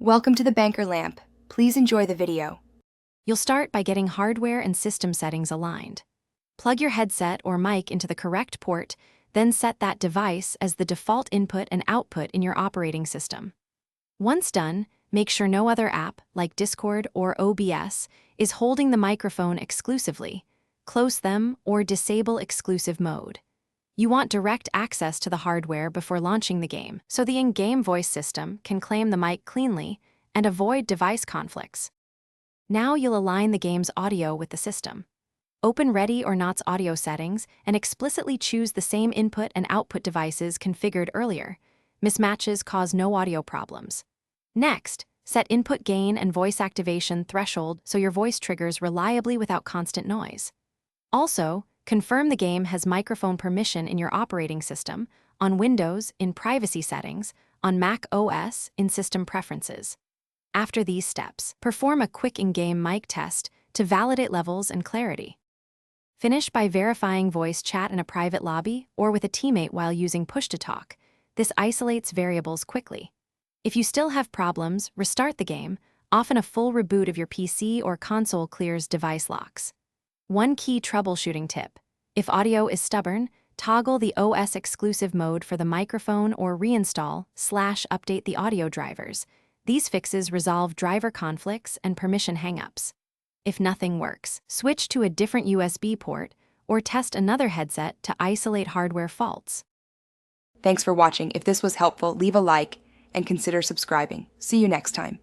Welcome to the Banker Lamp. Please enjoy the video. You'll start by getting hardware and system settings aligned. Plug your headset or mic into the correct port, then set that device as the default input and output in your operating system. Once done, make sure no other app, like Discord or OBS, is holding the microphone exclusively. Close them or disable exclusive mode. You want direct access to the hardware before launching the game, so the in-game voice system can claim the mic cleanly and avoid device conflicts. Now you'll align the game's audio with the system. Open Ready or Not's audio settings and explicitly choose the same input and output devices configured earlier. Mismatches cause no audio problems. Next, set input gain and voice activation threshold so your voice triggers reliably without constant noise. Also, confirm the game has microphone permission in your operating system, on Windows in Privacy Settings, on Mac OS in System Preferences. After these steps, perform a quick in-game mic test to validate levels and clarity. Finish by verifying voice chat in a private lobby or with a teammate while using push-to-talk. This isolates variables quickly. If you still have problems, restart the game. Often a full reboot of your PC or console clears device locks. One key troubleshooting tip: if audio is stubborn, toggle the OS exclusive mode for the microphone or reinstall/update the audio drivers. These fixes resolve driver conflicts and permission hangups. If nothing works, switch to a different USB port or test another headset to isolate hardware faults. Thanks for watching. If this was helpful, leave a like and consider subscribing. See you next time.